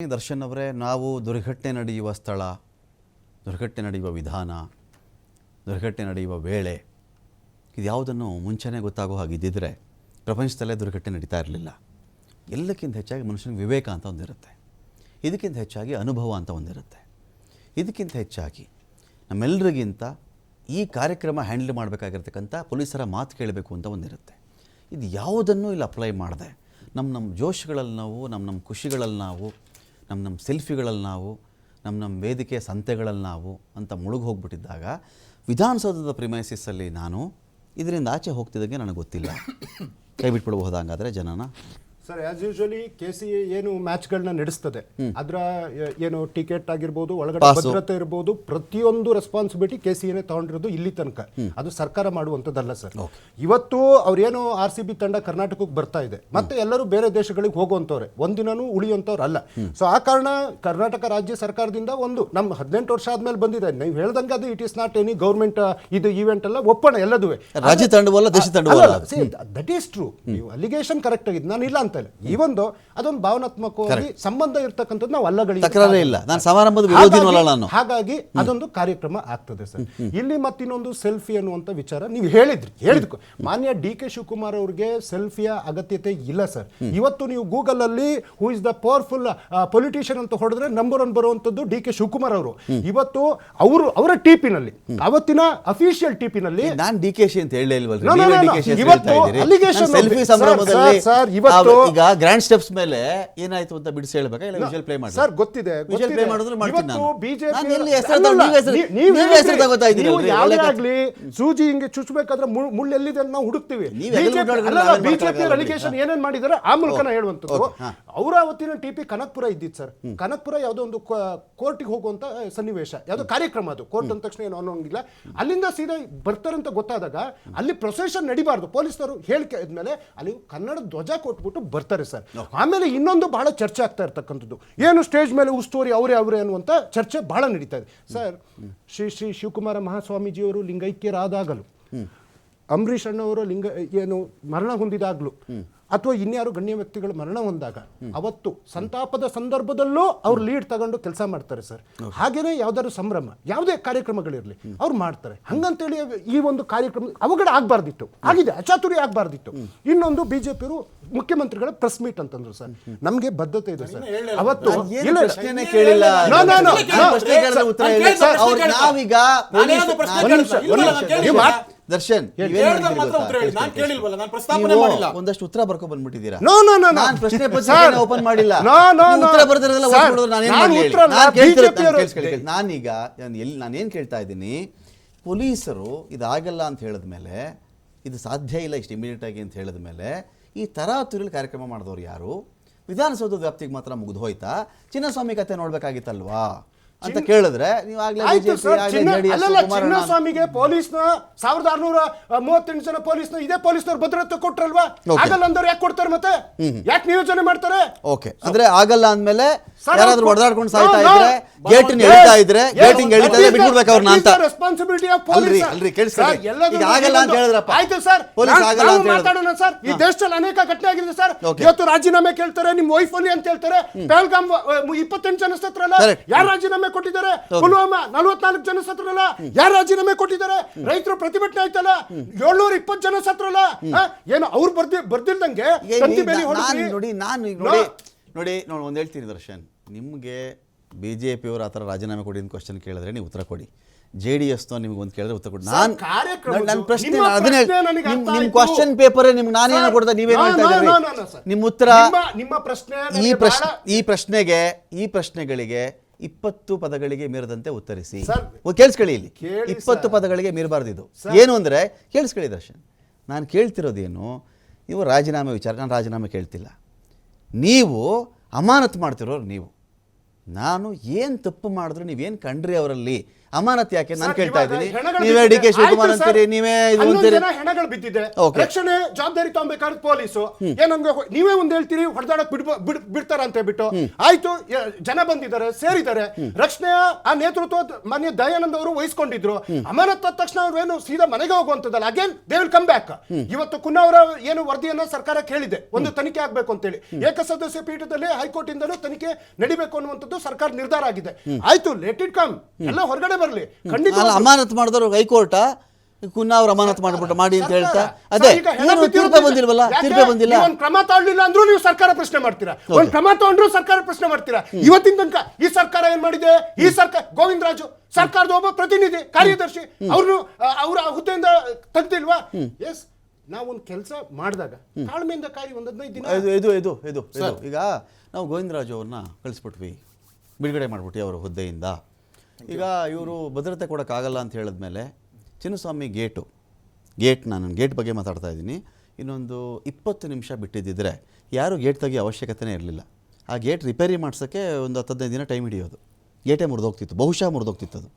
ದರ್ಶನ್ ಅವರೇ, ನಾವು ದುರ್ಘಟನೆ ನಡೆಯುವ ಸ್ಥಳ, ದುರ್ಘಟನೆ ನಡೆಯುವ ವಿಧಾನ, ದುರ್ಘಟನೆ ನಡೆಯುವ ವೇಳೆ ಇದು ಯಾವುದನ್ನು ಮುಂಚೆನೇ ಗೊತ್ತಾಗೋ ಹಾಗಿದ್ದಿದ್ರೆ ಪ್ರಪಂಚದಲ್ಲೇ ದುರ್ಘಟನೆ ನಡೀತಾ ಇರಲಿಲ್ಲ. ಎಲ್ಲಕ್ಕಿಂತ ಹೆಚ್ಚಾಗಿ ಮನುಷ್ಯನಿಗೆ ವಿವೇಕ ಅಂತ ಒಂದಿರುತ್ತೆ, ಇದಕ್ಕಿಂತ ಹೆಚ್ಚಾಗಿ ಅನುಭವ ಅಂತ ಒಂದಿರುತ್ತೆ, ಇದಕ್ಕಿಂತ ಹೆಚ್ಚಾಗಿ ನಮ್ಮೆಲ್ಲರಿಗಿಂತ ಈ ಕಾರ್ಯಕ್ರಮ ಹ್ಯಾಂಡಲ್ ಮಾಡಬೇಕಾಗಿರ್ತಕ್ಕಂಥ ಪೊಲೀಸರ ಮಾತು ಕೇಳಬೇಕು ಅಂತ ಒಂದಿರುತ್ತೆ. ಇದು ಯಾವುದನ್ನು ಇಲ್ಲಿ ಅಪ್ಲೈ ಮಾಡಿದೆ ನಮ್ಮ ಜೋಶ್ಗಳಲ್ಲಿ ನಾವು, ನಮ್ಮ ಖುಷಿಗಳಲ್ಲಿ ನಾವು, ನಮ್ಮ ಸೆಲ್ಫಿಗಳಲ್ಲಿ ನಾವು, ನಮ್ಮ ವೇದಿಕೆ ಸಂತೆಗಳಲ್ಲಿ ನಾವು ಅಂತ ಮುಳುಗಿ ಹೋಗ್ಬಿಟ್ಟಿದ್ದಾಗ ವಿಧಾನಸೌಧದ ಪ್ರಿಮೈಸಿಸಲ್ಲಿ ನಾನು ಇದರಿಂದ ಆಚೆ ಹೋಗ್ತಿದ್ದಾಗೆ ನನಗೆ ಗೊತ್ತಿಲ್ಲ. ಕೈ ಬಿಟ್ಬಿಡ್ಬಹುದಾ ಹಂಗಾದರೆ ಜನನ? ಸರ್, ಆಸ್ ಯೂಶುವಲಿ KC ಏನು ಮ್ಯಾಚ್ಗಳನ್ನ ನಡೆಸ್ತದೆ, ಅದರ ಏನು ಟಿಕೆಟ್ ಆಗಿರ್ಬೋದು, ಒಳಗಡೆ ಭದ್ರತೆ ಇರ್ಬೋದು, ಪ್ರತಿಯೊಂದು ರೆಸ್ಪಾನ್ಸಿಬಿಲಿಟಿ KCನೇ ತಗೊಂಡಿರೋದು ಇಲ್ಲಿ ತನಕ. ಅದು ಸರ್ಕಾರ ಮಾಡುವಂಥದ್ದಲ್ಲ ಸರ್. ಇವತ್ತು ಅವ್ರೇನು RCB ತಂಡ ಕರ್ನಾಟಕಕ್ಕೆ ಬರ್ತಾ ಇದೆ, ಮತ್ತೆ ಎಲ್ಲರೂ ಬೇರೆ ದೇಶಗಳಿಗೆ ಹೋಗುವಂಥವ್ರೆ, ಒಂದಿನೂ ಉಳಿಯುವಂಥವ್ರು ಅಲ್ಲ. ಸೊ ಆ ಕಾರಣ ಕರ್ನಾಟಕ ರಾಜ್ಯ ಸರ್ಕಾರದಿಂದ ಒಂದು ನಮ್ಮ 18 ವರ್ಷ ಆದ್ಮೇಲೆ ಬಂದಿದೆ. ನೀವು ಹೇಳ್ದಂಗೆ ಅದು it is not any government ಇದು ಈವೆಂಟ್ ಅಲ್ಲ, ಒಪ್ಪಣ ಎಲ್ಲದೂ ರಾಜ್ಯ ತಂಡವಲ್ಲ, ದೇಶ ತಂಡವಲ್ಲ. That is true. ನೀವು ಅಲಿಗೇಷನ್ ಕರೆಕ್ಟ್ ಆಗಿದೆ, ನಾನು ಇಲ್ಲ ಅಂತ ಈ ಒಂದು ಅದೊಂದು ಭಾವನಾತ್ಮಕವಾಗಿ ಸಂಬಂಧ ಇರ್ತಕ್ಕಂಥದ್ದು ನಾವು ಅಲ್ಲಗಳಿಗೆ ತಕರಾರೇ ಇಲ್ಲ. ನಾನು ಸಮಾರಂಭದ ವಿರೋಧಿನಲ್ಲ ನಾನು. ಹಾಗಾಗಿ ಅದೊಂದು ಕಾರ್ಯಕ್ರಮ ಆಗ್ತದೆ ಸರ್. ಇಲ್ಲಿ ಮತ್ತಿನ್ನೊಂದು ಸೆಲ್ಫಿ ಅನ್ನುವಂಥ ವಿಚಾರ ನೀವು ಹೇಳಿದ್ಕು ಮಾನ್ಯ DK ಶಿವಕುಮಾರ್ ಅವ್ರಿಗೆ ಸೆಲ್ಫಿಯ ಅಗತ್ಯತೆ ಇಲ್ಲ ಸರ್. ಇವತ್ತು ನೀವು ಗೂಗಲ್ ಅಲ್ಲಿ who is the powerful politician ಅಂತ ಹೊಡೆದ್ರೆ ನಂಬರ್ 1 ಬರುವಂತದ್ದು DK ಶಿವಕುಮಾರ್ ಅವರು. ಇವತ್ತು ಅವರ ಟಿಪಿನಲ್ಲಿ, ಅವತ್ತಿನ ಅಫಿಷಿಯಲ್ ಟಿಪಿನಲ್ಲಿ ನಾನು DKC ಅಂತ ಹೇಳಲೇ ಇಲ್ವಲ್ಲ. ಸೆಲ್ಫಿ ಸಂಭ್ರಮದಲ್ಲಿ ಈಗ ಗ್ರ್ಯಾಂಡ್ ಸ್ಟೆಪ್ಸ್ ಮೇಲೆ ಏನಾಯ್ತು ಅಂತ ಬಿಡಿಸಿ ಹೇಳ್ಬೇಕಾ ಇಲ್ಲ ವಿಜುವಲ್ ಪ್ಲೇ ಮಾಡಿ? ಸರ್ ಗೊತ್ತಿದೆ, ವಿಜುವಲ್ ಪ್ಲೇ ಮಾಡಿದ್ರೆ ಮಾಡ್ತೀನಿ ನಾನು. ಬಿಜೆಪಿ ಸೂಜಿ ಹಿಂಗೆ ಚುಚ್ಚಬೇಕಾದ್ರೆ ಮುಳ್ಳು ಎಲ್ಲಿದೆ ಅಂತ ನಾವು ಹುಡುಕ್ತಿವಿ. ಬಿಜೆಪಿ ಅಲಿಗೇಷನ್ ಏನೇನ್ ಮಾಡಿದಾರೆ ಆ ಮೂಲಕ ಹೇಳುವಂತದ್ದು. ಅವರ ಅವತ್ತಿನ ಟಿಪಿ ಕನಕ್ಪುರ ಇದ್ದಿತ್ತು ಸರ್. ಕನಕ್ಪುರ ಯಾವುದೋ ಒಂದು ಕೋರ್ಟಿಗೆ ಹೋಗುವಂತ ಸನ್ನಿವೇಶ, ಯಾವುದೋ ಕಾರ್ಯಕ್ರಮ, ಅದು ಕೋರ್ಟ್ ಅಂದ ತಕ್ಷಣ ಏನು ಅನ್ನೋಂಗಿಲ್ಲ. ಅಲ್ಲಿಂದ ಸೀದಾ ಬರ್ತಾರೆ ಅಂತ ಗೊತ್ತಾದಾಗ ಅಲ್ಲಿ ಪ್ರೊಸೆಷನ್ ನಡಿಬಾರ್ದು, ಪೊಲೀಸರು ಹೇಳಿಕೆ ಆದ್ಮೇಲೆ ಅಲ್ಲಿ ಕನ್ನಡ ಧ್ವಜ ಕೊಟ್ಬಿಟ್ಟು ಬರ್ತಾರೆ ಸರ್. ಆಮೇಲೆ ಇನ್ನೊಂದು ಬಹಳ ಚರ್ಚೆ ಆಗ್ತಾ ಇರ್ತಕ್ಕಂಥದ್ದು ಏನು ಸ್ಟೇಜ್ ಮೇಲೆ ಉಸ್ತುವಾರಿ ಅವರೇ ಅನ್ನುವಂಥ ಚರ್ಚೆ ಬಹಳ ನಡೀತಾ ಇದೆ ಸರ್. ಶ್ರೀ ಶಿವಕುಮಾರ ಮಹಾಸ್ವಾಮೀಜಿಯವರು ಲಿಂಗೈಕ್ಯರಾದಾಗಲೂ, ಅಂಬರೀಷ್ ಅಣ್ಣವರು ಏನು ಮರಣ ಹೊಂದಿದಾಗಲೂ, ಅಥವಾ ಇನ್ಯಾರು ಗಣ್ಯ ವ್ಯಕ್ತಿಗಳು ಮರಣ ಹೊಂದಾಗ ಅವತ್ತು ಸಂತಾಪದ ಸಂದರ್ಭದಲ್ಲೂ ಅವ್ರು ಲೀಡ್ ತಗೊಂಡು ಕೆಲಸ ಮಾಡ್ತಾರೆ ಸರ್. ಹಾಗೇನೆ ಯಾವ್ದಾದ್ರು ಸಂಭ್ರಮ, ಯಾವುದೇ ಕಾರ್ಯಕ್ರಮಗಳಿರಲಿ ಅವ್ರು ಮಾಡ್ತಾರೆ. ಹಂಗಂತೇಳಿ ಈ ಒಂದು ಕಾರ್ಯಕ್ರಮ ಅವಘಡ ಆಗ್ಬಾರ್ದಿತ್ತು, ಆಗಿದೆ, ಅಚಾತುರ್ಯ ಆಗ್ಬಾರ್ದಿತ್ತು. ಇನ್ನೊಂದು ಬಿಜೆಪಿಯವರು ಮುಖ್ಯಮಂತ್ರಿಗಳ ಪ್ರೆಸ್ ಮೀಟ್ ಅಂತಂದ್ರು ಸರ್. ನಮ್ಗೆ ಬದ್ಧತೆ ಇದೆ ಸರ್. ಅವತ್ತು ದರ್ಶನ್ ಒಂದಷ್ಟು ಉತ್ತರ ಬರ್ಕೊಂಡ್ ಬಂದ್ಬಿಟ್ಟಿದ್ದೀರಾ. ಪ್ರಶ್ನೆ ಓಪನ್ ಮಾಡಿಲ್ಲ, ನಾನೀಗ ನಾನೇನ್ ಕೇಳ್ತಾ ಇದ್ದೀನಿ, ಪೊಲೀಸರು ಇದಾಗಲ್ಲ ಅಂತ ಹೇಳಿದ್ಮೇಲೆ, ಇದು ಸಾಧ್ಯ ಇಲ್ಲ ಇಷ್ಟು ಇಮಿಡಿಯೇಟ್ ಆಗಿ ಅಂತ ಹೇಳಿದ್ಮೇಲೆ ಈ ತರಾತುರಿಯಲ್ಲಿ ಕಾರ್ಯಕ್ರಮ ಮಾಡಿದವ್ರು ಯಾರು? ವಿಧಾನಸೌಧದ ವ್ಯಾಪ್ತಿಗೆ ಮಾತ್ರ ಮುಗಿದು ಹೋಯ್ತಾ? ಚಿನ್ನಸ್ವಾಮಿ ಕತೆ ನೋಡ್ಬೇಕಾಗಿತ್ತಲ್ವಾ ಅಂತ ಕೇಳಿದ್ರೆ ನೀವು ಚಿನ್ನಸ್ವಾಮಿಗೆ ಪೊಲೀಸ್ನ 1638 ಜನ ಪೊಲೀಸ್ನ ಇದೇ ಪೊಲೀಸ್ನವ್ರು ಭದ್ರತೆ ಕೊಟ್ರಲ್ವಾ? ಆಗಲ್ಲ ಅಂದವ್ರು ಯಾಕೆ ಕೊಡ್ತಾರೆ, ಮತ್ತೆ ಯಾಕೆ ನಿಯೋಜನೆ ಮಾಡ್ತಾರೆ? ಓಕೆ, ಅಂದ್ರೆ ಆಗಲ್ಲ ಅಂದ್ಮೇಲೆ ಯಾರಾದ್ರೂ ಹೊಡೆದಾಡ್ಕೊಂಡು ಸಾಯ್ತಾ ಇದ್ರೆ, ಗೇಟಿಂಗ್ ಎಳಿತಾ ಇದ್ರೆ, ಗೇಟಿಂಗ್ ಎಳಿತಾ ಇದ್ರೆ ಬಿಟ್ಬಿಡ್ಬೇಕು ಅವ್ರನ್ನ ಅಂತ. Responsibility of police. ಅಲ್ರಿ ಕೇಳಿಸ್ಕೊಳ್ಳಿ, ಈಗ ಆಗಲ್ಲ ಅಂತ ಹೇಳಿದ್ರಪ್ಪ. ಆಯ್ತು ಸರ್, ಪೊಲೀಸ್ ಆಗಲ್ಲ ಅಂತ ಮಾತಾಡೋಣ ಸರ್. ಈ ದೇಶದಲ್ಲಿ ಅನೇಕ ಘಟನೆ ಆಗಿದೆ ಸರ್. ಇವತ್ತು ರಾಜೀನಾಮೆ ಕೇಳ್ತಾರೆ, ನಿಮ್ ವೈಫ್ ಅಲ್ಲಿ ಅಂತ ಹೇಳ್ತಾರೆ. ಪಹಲ್ಗಾಮ್ 28 ಜನ ಸತ್ರಲ್ಲ, ಯಾರು ರಾಜೀನಾಮೆ ಕೊಟ್ಟಿದ್ದಾರೆ? ಪುಲ್ವಾಮಾ 44 ಜನ ಸತ್ರಲ್ಲ, ಯಾರು ರಾಜೀನಾಮೆ ಕೊಟ್ಟಿದ್ದಾರೆ? ರೈತರು ಪ್ರತಿಭಟನೆ ಆಯ್ತಲ್ಲ, 720 ಜನ ಸತ್ರಲ್ಲ. ಏನು ಅವ್ರು ಬರ್ದಿಲ್ದಂಗೆ ನೋಡಿ ಒಂದು ಹೇಳ್ತೀನಿ ದರ್ಶನ್, ನಿಮಗೆ BJPಯವರು ಆ ಥರ ರಾಜೀನಾಮೆ ಕೊಡಿ ಅಂತ ಕ್ವಶನ್ ಕೇಳಿದ್ರೆ ನೀವು ಉತ್ತರ ಕೊಡಿ. JDS ನಿಮ್ಗೆ ಒಂದು ಕೇಳಿದ್ರೆ ಉತ್ತರ ಕೊಡಿ. ನನ್ನ ಪ್ರಶ್ನೆ ಅದನ್ನೇ, ನಿಮ್ಮ ಕ್ವಶನ್ ಪೇಪರೇ ನಿಮ್ಗೆ ನಾನೇನೋ ಕೊಡ್ತಾ ನೀವೇನು ಹೇಳ್ತಾ ಇದ್ದೀರಿ? ನಿಮ್ಮ ಉತ್ತರ ಈ ಪ್ರಶ್ನೆಗಳಿಗೆ 20 ಪದಗಳಿಗೆ ಮೀರದಂತೆ ಉತ್ತರಿಸಿ. ಕೇಳಿಸ್ಕೊಳ್ಳಿ, ಇಲ್ಲಿ 20 ಪದಗಳಿಗೆ ಮೀರಬಾರ್ದಿದ್ದು. ಏನು ಅಂದರೆ ಕೇಳಿಸ್ಕೊಳ್ಳಿ ದರ್ಶನ್, ನಾನು ಕೇಳ್ತಿರೋದೇನು, ನೀವು ರಾಜೀನಾಮೆ ವಿಚಾರ, ನಾನು ರಾಜೀನಾಮೆ ಕೇಳ್ತಿಲ್ಲ. ನೀವು ಅಮಾನತು ಮಾಡ್ತಿರೋರು ನೀವು. ನಾನು ಏನು ತಪ್ಪು ಮಾಡಿದ್ರು, ನೀವೇನು ಕಂಡ್ರಿ ಅವರಲ್ಲಿ ಅಮಾನತ್ ಯಾಕೆ ನಾನು ಸರ್, ಕೇಳ್ತಾ ಇವಾಗ ಇದ್ದೀನಿ. ಹೆಣಗಳು ನೀವೇ ಡಿ ಕೆ ಬಿದ್ದಿದೆ. ಶಿವಕುಮಾರ್ ಆಯ್ತು ಸರ್, ಅಂತೀರಿ, ನೀವೇ ಇದು 11 ಅಂತೀರಿ. ಜನ ಹೆಣಗಳು ಬಿದ್ದಿದೆ. Okay. ರಕ್ಷಣೆ ಜವಾಬ್ದಾರಿ ತಗೊಬೇಕಾದ್ರೆ ಪೊಲೀಸು ಏನಂಗೆ ನೀವೇ ಒಂದ್ ಹೇಳ್ತೀರಿ ಹೊಡೆದಾಡಕ್ ಬಿಡ್ತಾರ ಅಂತ ಹೇಳ್ಬಿಟ್ಟು ಆಯ್ತು. ಜನ ಬಂದಿದ್ದಾರೆ, ಸೇರಿದ್ದಾರೆ. ರಕ್ಷಣೆಯ ಆ ನೇತೃತ್ವ ಮಾನ್ಯ ದಯಾನಂದ್ ಅವರು ವಹಿಸ್ಕೊಂಡಿದ್ರು. ಅಮಾನತ್ ಆದ ತಕ್ಷಣ ಅವ್ರು ಏನು ಸೀದಾ ಮನೆಗೆ ಹೋಗುವಂತದ್ದಲ್ಲ. Again they will come back. ಇವತ್ತು ಕುನ್ನಾ ಅವರ ಏನು ವರದಿಯನ್ನ ಸರ್ಕಾರ ಕೇಳಿದೆ, ಒಂದು ತನಿಖೆ ಆಗ್ಬೇಕು ಅಂತೇಳಿ. ಏಕಸದಸ್ಯ ಪೀಠದಲ್ಲಿ ಹೈಕೋರ್ಟ್ ಇಂದಲೂ ತನಿಖೆ ನಡಿಬೇಕು ಅನ್ನುವಂಥದ್ದು ಸರ್ಕಾರ ನಿರ್ಧಾರ ಆಗಿದೆ. ಆಯ್ತು, ಲೆಟ್ ಇಟ್ ಕಮ್, ಎಲ್ಲ ಹೊರಗಡೆ ಬರಲಿ. ಖಂಡಿತ ಅಮಾನತ್ ಮಾಡಿದವರು ಹೈಕೋರ್ಟ್ ಕುನ್ನಾ ಅವ್ರು ಅಮಾನತ್ ಮಾಡ್ಬಿಟ್ಟು ಮಾಡಿ ಅಂತ ಹೇಳ್ತಾ ಅದೇ ತೀರ್ಪೇ ಬಂದಿಲ್ವಲ್ಲ, ತೀರ್ಪೇ ಬಂದಿಲ್ಲ. ಒಂದ್ ಕ್ರಮ ತಗೊಳ್ಳಿಲ್ಲ ಅಂದ್ರೂ ನೀವು ಸರ್ಕಾರ ಪ್ರಶ್ನೆ ಮಾಡ್ತೀರಾ, ಒಂದ್ ಕ್ರಮ ತಗೊಂಡ್ರು ಸರ್ಕಾರ ಪ್ರಶ್ನೆ ಮಾಡ್ತೀರಾ. ಇವತ್ತಿನ ತನಕ ಈ ಸರ್ಕಾರ ಏನ್ ಮಾಡಿದೆ? ಈ ಸರ್ಕಾರ ಗೋವಿಂದ ರಾಜು ಸರ್ಕಾರದ ಒಬ್ಬ ಪ್ರತಿನಿಧಿ, ಕಾರ್ಯದರ್ಶಿ, ಅವ್ರನ್ನು ಅವರ ಹುದ್ದೆಯಿಂದ ತೆಗ್ದಿಲ್ವಾ? ಎಸ್, ನಾವೊಂದು ಕೆಲಸ ಮಾಡಿದಾಗ ತಾಳ್ಮೆಯಿಂದ ಕಾರಿ ಒಂದು 15 ದಿನ. ಇದು ಈಗ ನಾವು ಗೋವಿಂದರಾಜು ಅವ್ರನ್ನ ಕಳಿಸ್ಬಿಟ್ವಿ, ಬಿಡುಗಡೆ ಮಾಡ್ಬಿಟ್ಟು ಅವರ ಹುದ್ದೆಯಿಂದ. ಈಗ ಇವರು ಭದ್ರತೆ ಕೊಡೋಕ್ಕಾಗಲ್ಲ ಅಂತ ಹೇಳಿದ್ಮೇಲೆ ಚಿನ್ನಸ್ವಾಮಿ ಗೇಟ್ ನಾನು ಗೇಟ್ ಬಗ್ಗೆ ಮಾತಾಡ್ತಾ ಇದ್ದೀನಿ. ಇನ್ನೊಂದು 20 ನಿಮಿಷ ಬಿಟ್ಟಿದ್ದಿದ್ರೆ ಯಾರು ಗೇಟ್ ತೆಗಿಯೋ ಅವಶ್ಯಕತೆನೇ ಇರಲಿಲ್ಲ. ಆ ಗೇಟ್ ರಿಪೇರಿ ಮಾಡ್ಸೋಕ್ಕೆ ಒಂದು 10-15 ದಿನ ಟೈಮ್ ಹಿಡಿಯೋದು. ಗೇಟೇ ಮುರಿದೋಗ್ತಿತ್ತು, ಬಹುಶಃ ಮುರಿದೋಗ್ತಿತ್ತು ಅದು.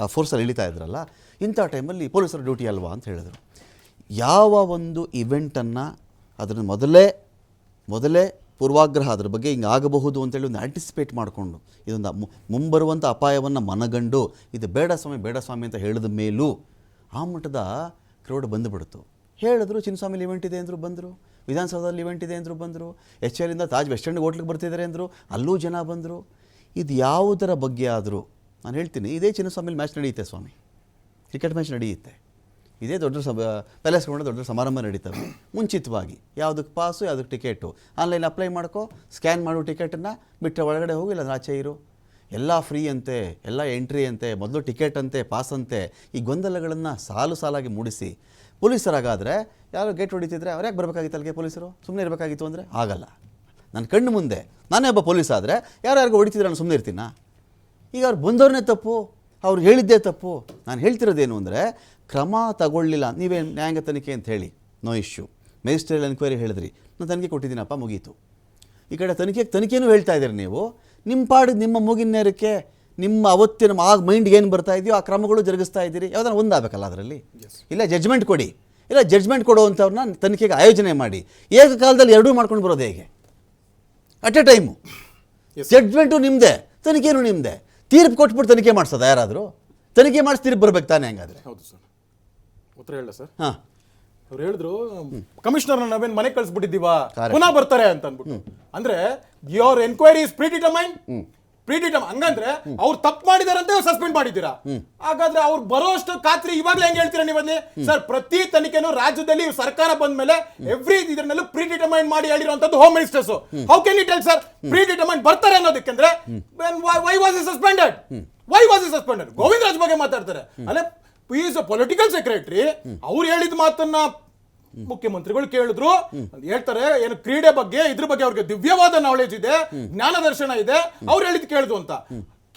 ಆ ಫೋರ್ಸಲ್ಲಿ ಇಳಿತಾ ಇದ್ರಲ್ಲ, ಇಂಥ ಟೈಮಲ್ಲಿ ಪೊಲೀಸರ ಡ್ಯೂಟಿ ಅಲ್ವಾ ಅಂತ ಹೇಳಿದರು. ಯಾವ ಒಂದು ಇವೆಂಟನ್ನು ಅದನ್ನು ಮೊದಲೇ ಪೂರ್ವಾಗ್ರಹ ಅದ್ರ ಬಗ್ಗೆ ಹಿಂಗೆ ಆಗಬಹುದು ಅಂತೇಳಿ ಒಂದು ಆ್ಯಂಟಿಸಿಪೇಟ್ ಮಾಡಿಕೊಂಡು ಇದೊಂದು ಮುಂಬರುವಂಥ ಅಪಾಯವನ್ನು ಮನಗಂಡು ಇದು ಬೇಡ ಸ್ವಾಮಿ ಅಂತ ಹೇಳಿದ ಮೇಲೂ ಆ ಮಟ್ಟದ ಕ್ರೌಡ್ ಬಂದುಬಿಡ್ತು. ಹೇಳಿದ್ರು ಚಿನ್ನಸ್ವಾಮಿಲಿ ಇವೆಂಟ್ ಇದೆ ಅಂದರು, ಬಂದರು. ವಿಧಾನಸೌಧದಲ್ಲಿ ಇವೆಂಟ್ ಇದೆ ಅಂದರು, ಬಂದರು. HLಯಿಂದ ತಾಜ್ ವೆಸ್ಟ್ ಎಂಡ್ ಹೋಟ್ಲಿಗೆ ಬರ್ತಿದ್ದಾರೆ ಅಂದರು, ಅಲ್ಲೂ ಜನ ಬಂದರು. ಇದು ಯಾವುದರ ಬಗ್ಗೆ ಆದರೂ ನಾನು ಹೇಳ್ತೀನಿ, ಇದೇ ಚಿನ್ನಸ್ವಾಮಿಲಿ ಮ್ಯಾಚ್ ನಡೆಯುತ್ತೆ ಸ್ವಾಮಿ, ಕ್ರಿಕೆಟ್ ಮ್ಯಾಚ್ ನಡೆಯುತ್ತೆ. ಇದೇ ದೊಡ್ಡ ಪ್ಯಾಲೇಸ್ಕೊಂಡು ದೊಡ್ಡ ಸಮಾರಂಭ ನಡೀತವೆ ಮುಂಚಿತವಾಗಿ. ಯಾವುದಕ್ಕೆ ಪಾಸು, ಯಾವುದಕ್ಕೆ ಟಿಕೆಟು, ಆನ್ಲೈನ್ ಅಪ್ಲೈ ಮಾಡ್ಕೋ, ಸ್ಕ್ಯಾನ್ ಮಾಡು ಟಿಕೆಟನ್ನು, ಬಿಟ್ಟರೆ ಒಳಗಡೆ ಹೋಗಿ ಇಲ್ಲ ಆಚೆ ಇರು. ಎಲ್ಲ ಫ್ರೀ ಅಂತೆ, ಎಲ್ಲ ಎಂಟ್ರಿ ಅಂತೆ, ಮೊದಲು ಟಿಕೆಟ್ ಅಂತೆ, ಪಾಸ್ ಅಂತೆ. ಈ ಗೊಂದಲಗಳನ್ನು ಸಾಲಾಗಿ ಮೂಡಿಸಿ ಪೊಲೀಸರಾಗಾದರೆ ಯಾರೋ ಗೇಟ್ ಹೊಡಿತಿದ್ರೆ ಅವ್ರು ಯಾಕೆ ಬರಬೇಕಾಗಿತ್ತು ಅಲ್ಲಿಗೆ? ಪೊಲೀಸರು ಸುಮ್ಮನೆ ಇರಬೇಕಾಗಿತ್ತು ಅಂದರೆ ಆಗಲ್ಲ. ನನ್ನ ಕಣ್ಣು ಮುಂದೆ ನಾನೇ ಒಬ್ಬ ಪೊಲೀಸ್ ಆದರೆ ಯಾರಿಗೂ ಹೊಡಿತಿದ್ರೆ ನಾನು ಸುಮ್ಮನೆ ಇರ್ತೀನಾ? ಈಗ ಅವ್ರು ಬಂದವ್ರನ್ನೇ ತಪ್ಪು, ಅವ್ರು ಹೇಳಿದ್ದೇ ತಪ್ಪು. ನಾನು ಹೇಳ್ತಿರೋದೇನು ಅಂದರೆ, ಕ್ರಮ ತಗೊಳ್ಳಿಲ್ಲ. ನೀವೇ ನ್ಯಾಯಾಂಗ ತನಿಖೆ ಅಂತ ಹೇಳಿ, ನೋ ಇಶ್ಯೂ. ಮ್ಯಾಜಿಸ್ಟ್ರೇಟ್ ಎನ್ಕ್ವೈರಿ ಹೇಳಿದ್ರಿ, ನಾನು ತನಿಖೆ ಕೊಟ್ಟಿದ್ದೀನಪ್ಪ, ಮುಗೀತು. ಈ ಕಡೆ ತನಿಖೆನೂ ಹೇಳ್ತಾ ಇದ್ದೀರಿ ನೀವು. ನಿಮ್ಮ ಪಾಡಿಗೆ ನಿಮ್ಮ ಮೂಗಿನ ನೇರಕ್ಕೆ ನಿಮ್ಮ ಅವತ್ತಿನ ಮೈಂಡ್ಗೆ ಏನು ಬರ್ತಾ ಇದೆಯೋ ಆ ಕ್ರಮಗಳು ಜರುಗಿಸ್ತಾ ಇದ್ದೀರಿ. ಯಾವುದನ್ನ ಒಂದಾಗಬೇಕಲ್ಲ ಅದರಲ್ಲಿ. ಇಲ್ಲ ಜಡ್ಜ್ಮೆಂಟ್ ಕೊಡಿ, ಇಲ್ಲ ಜಡ್ಜ್ಮೆಂಟ್ ಕೊಡುವಂಥವ್ರನ್ನ ತನಿಖೆಗೆ ಆಯೋಜನೆ ಮಾಡಿ. ಏಕಕಾಲದಲ್ಲಿ ಎರಡೂ ಮಾಡ್ಕೊಂಡು ಬರೋದು ಹೇಗೆ? ಅಟ್ ಎ ಟೈಮು ಜಡ್ಜ್ಮೆಂಟು ನಿಮ್ಮದೇ, ತನಿಖೆನೂ ನಿಮ್ಮದೇ. ತೀರ್ಪು ಕೊಟ್ಬಿಟ್ಟು ತನಿಖೆ ಮಾಡಿಸೋದ ಯಾರಾದರೂ? ತನಿಖೆ ಮಾಡಿಸಿ ತೀರ್ಪು ಬರ್ಬೇಕು ತಾನೇ? ಹಂಗಾದ್ರೆ ಹೌದು ಸರ್, ಉತ್ತರ ಹೇಳ ಸರ್. ಹಾಂ, ಅವ್ರು ಹೇಳಿದ್ರು ಕಮಿಷನರ್ ನಾವೇನ್ ಮನೆಗೆ ಕಳಿಸ್ಬಿಟ್ಟಿದ್ದೀವಾ, ಪುನಃ ಬರ್ತಾರೆ ಅಂತ ಅಂದ್ಬಿಟ್ಟು. ಅಂದ್ರೆ ಯೋರ್ ಎನ್ಕ್ವೈರಿ ಇಸ್ ಪ್ರಿಡಿಟರ್ಮೈನ್ಡ್. ಹಂಗಂದ್ರೆ ಅವ್ರು ತಪ್ಪು ಮಾಡಿದಾರೆ ಅಂತ ಸಸ್ಪೆಂಡ್ ಮಾಡಿದ್ದೀರಾ. ಹಾಗಾದ್ರೆ ಅವ್ರು ಬರೋಷ್ಟು ಖಾತ್ರಿ ಇವಾಗಲೇ ಹೆಂಗ್ ಹೇಳ್ತೀರಾ ನೀವಲ್ಲಿ? ಸರ್, ಪ್ರತಿ ತನಿಖೆನೂ ರಾಜ್ಯದಲ್ಲಿ ಸರ್ಕಾರ ಬಂದ ಮೇಲೆ ಎವ್ರಿ ಇದರಲ್ಲೂ ಪ್ರಿಡಿಟರ್ಮೈನ್ ಮಾಡಿ ಹೇಳಿರುವಂತದ್ದು home ministers. How can you tell sir predetermine ಬರ್ತಾರೆ ಅನ್ನೋದಕ್ಕೆ? Why was he suspended? Govinda Raj ಬಗ್ಗೆ ಮಾತಾಡ್ತಾರೆ. ಅಲ್ಲೇ ಈಸ್ ಅ ಪೊಲಿಟಿಕಲ್ ಸೆಕ್ರೆಟರಿ. ಅವ್ರು ಹೇಳಿದ ಮಾತನ್ನ ಮುಖ್ಯಮಂತ್ರಿಗಳು ಕೇಳಿದ್ರು. ಹೇಳ್ತಾರೆ ಏನು ಕ್ರೀಡೆ ಬಗ್ಗೆ, ಇದ್ರ ಬಗ್ಗೆ ಅವ್ರಿಗೆ ದಿವ್ಯವಾದ ನಾಲೆಜ್ ಇದೆ, ಜ್ಞಾನ ದರ್ಶನ ಇದೆ, ಅವ್ರು ಹೇಳಿದ್ ಕೇಳಿದ್ರು ಅಂತ.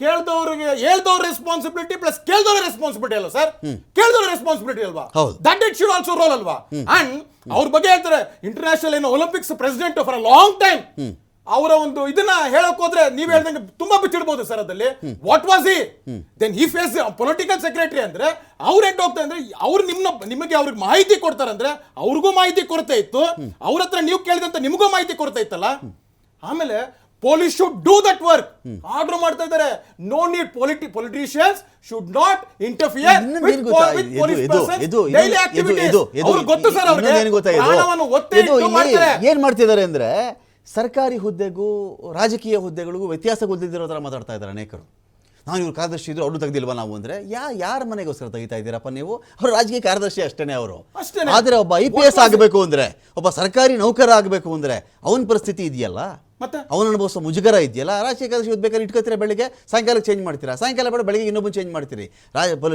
ಕೇಳ್ದವ್ರಿಗೆ ಹೇಳ್ದವ್ರ ರೆಸ್ಪಾನ್ಸಿಬಿಲಿಟಿ ಪ್ಲಸ್ ಕೇಳ್ದವ್ರ ರೆಸ್ಪಾನ್ಸಿಬಿಲಿಟಿ ಅಲ್ವಾ ಸರ್? ಕೇಳ್ದವ್ರ ರೆಸ್ಪಾನ್ಸಿಬಿಲಿಟಿ ಅಲ್ವಾ? That it should also role ಅಲ್ವಾ? ಅಂಡ್ ಅವ್ರ ಬಗ್ಗೆ ಹೇಳ್ತಾರೆ, ಇಂಟರ್ನ್ಯಾಷನಲ್ ಏನು Olympics president for a long time. ಅವರ ಒಂದು ಇದನ್ನ ಹೇಳಕ್ ಹೋದ್ರೆ ನೀವ್ ಹೇಳ್ದಂಗೆ ತುಂಬಾ ಬಿಚ್ಚಿಡ್ಬೋದು ಸರ್ ಅದಲ್ಲಿ. What was he then? He face political secretary ಅಂದ್ರೆ ಅವ್ರು ಹೆಡ್ ಹೋಗ್ತಾ ಅಂದ್ರೆ ಅವ್ರು ನಿಮಗೆ ಅವ್ರಿಗೆ ಮಾಹಿತಿ ಕೊಡ್ತಾರಂದ್ರೆ ಅವ್ರಿಗೂ ಮಾಹಿತಿ ಕೊರತೆ ಇತ್ತು. ಅವ್ರ ಹತ್ರ ನೀವು ಕೇಳಿದಂತ ನಿಮಗೂ ಮಾಹಿತಿ ಕೊರತೆ ಇತ್ತಲ್ಲ. ಆಮೇಲೆ police should do that work order ಮಾಡ್ತಾ ಇದ್ದಾರೆ. No need politicians should not interfere with police persons daily activities. ಅವ್ರಿಗೆ ಗೊತ್ತು ಸರ್, ಅವ್ರಿಗೆ ಪ್ರಾಣವನ್ನು ಒತ್ತೆ ಇಟ್ಟು ಮಾಡ್ತಾರೆ. ಏನ್ ಮಾಡ್ತಿದ್ದಾರೆ ಅಂದ್ರೆ, ಸರ್ಕಾರಿ ಹುದ್ದೆಗೂ ರಾಜಕೀಯ ಹುದ್ದೆಗಳಿಗೂ ವ್ಯತ್ಯಾಸ ಗೊತ್ತಿರೋ ಥರ ಮಾತಾಡ್ತಾ ಇದ್ದಾರೆ ಅನೇಕರು. ನಾವು ಇವ್ರು ಕಾರ್ಯದರ್ಶಿ ಇದ್ರು ಅವ್ರು ತೆಗ್ದಿಲ್ವಾ ನಾವು ಅಂದರೆ, ಯಾರ ಮನೆಗೋಸ್ಕರ ತೆಗಿತಾ ಇದ್ದೀರಪ್ಪ ನೀವು? ಅವರು ರಾಜಕೀಯ ಕಾರ್ಯದರ್ಶಿ ಅಷ್ಟೇ ಅವರು. ಆದರೆ ಒಬ್ಬ IPS ಆಗಬೇಕು ಅಂದರೆ, ಒಬ್ಬ ಸರ್ಕಾರಿ ನೌಕರ ಆಗಬೇಕು ಅಂದರೆ ಅವನ ಪರಿಸ್ಥಿತಿ ಇದೆಯಲ್ಲ, ಅವನ ಅನುಭವಿಸೋ ಮುಜುಗರ ಇದೆಯಲ್ಲ. ರಾಜಕೀಯ ಕಾರ್ಯದರ್ಶಿ ಬೇಕಾದ್ರೆ ಇಟ್ಕೋತೀರಾ, ಬೆಳಿಗ್ಗೆ ಸಾಯಂಕಾಲಕ್ಕೆ ಚೇಂಜ್ ಮಾಡ್ತೀರಾ, ಸಾಯಂಕಾಲ ಬೇಡ ಬೆಳಿಗ್ಗೆ ಇನ್ನೊಬ್ಬರು ಚೇಂಜ್ ಮಾಡ್ತೀರಿ.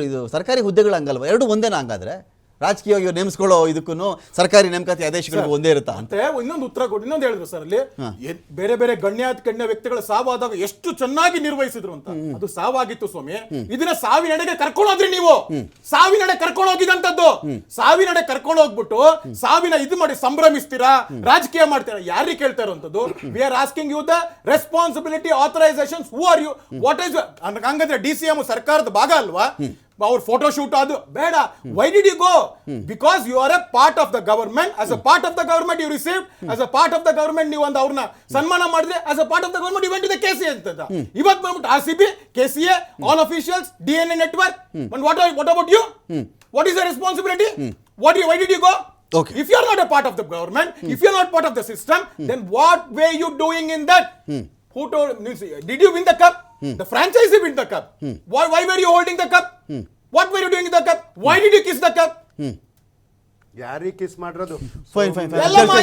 ಇದು ಸರ್ಕಾರಿ ಹುದ್ದೆಗಳು ಹಂಗಲ್ವ? ಎರಡು ಒಂದೇನಾ ಹಂಗಾದ್ರೆ? ರಾಜಕೀಯವಾಗಿ ಇವ್ರು ನೇಮಿಸ್ಕೊಳ್ಳೋ ಇದಕ್ಕೂ ಸರ್ಕಾರಿ ನೇಮಕಾತಿ ಆದೇಶಗಳಿಗೂ ಒಂದೇ ಇರುತ್ತಾ ಅಂತ. ಮತ್ತೆ ಇನ್ನೊಂದು ಉತ್ತರ ಕೊಡಿ, ಇನ್ನೊಂದು ಹೇಳಿದ್ರು ಸರ್ ಅಲ್ಲಿ ಬೇರೆ ಬೇರೆ ಗಣ್ಯ ವ್ಯಕ್ತಿಗಳ ಸಾವಾದಾಗ ಎಷ್ಟು ಚೆನ್ನಾಗಿ ನಿರ್ವಹಿಸಿದ್ರು ಅಂತ. ಅದು ಸಾವಾಗಿತ್ತು ಸ್ವಾಮಿ, ಇದನ್ನ ಸಾವಿನೆಡೆಗೆ ಕರ್ಕೊಂಡೋದ್ರಿ ನೀವು. ಸಾವಿನೆಡೆ ಕರ್ಕೊಂಡು ಹೋಗಿದಂತದ್ದು, ಸಾವಿನೆಡೆ ಕರ್ಕೊಂಡು ಹೋಗ್ಬಿಟ್ಟು ಸಾವಿನ ಇದು ಮಾಡಿ ಸಂಭ್ರಮಿಸ್ತೀರಾ, ರಾಜಕೀಯ ಮಾಡ್ತೀರಾ. ಯಾರಿಗೆ ಕೇಳ್ತಾ ಇರುವಂತದ್ದು? We are asking you the responsibility authorisations. Who are you? What is? ಹಂಗಂದ್ರೆ DCM ಸರ್ಕಾರದ ಭಾಗ ಅಲ್ವಾ? ಅವ್ರ ಫೋಟೋ ಶೂಟ್ ಅದು ಬೇಡ. Why did you go? Because you are a part of the government. As a part of the government you receive, as a part of the government ನೀವು ಒಂದು ಅವ್ರನ್ನ ಸನ್ಮಾನ ಮಾಡಿದ್ರೆ, as a part of the government you went to the KCA ಅಂತ. ಇವತ್ತು ಬಂದ್ಬಿಟ್ಟು RCB, KCA, all officials, DNA network. And what about you? What is the responsibility? Why did you go? Okay. If you are not a part of the government, if you are not part of the system, then what were you doing in that? Who told? Did you win the cup? The franchisee win the cup. Why were you holding the cup? What were you doing in the cup? Why did you kiss the cup? ಯಾರಿಗೆ kiss ಮಾಡಿರೋದು? Fine ಎಲ್ಲ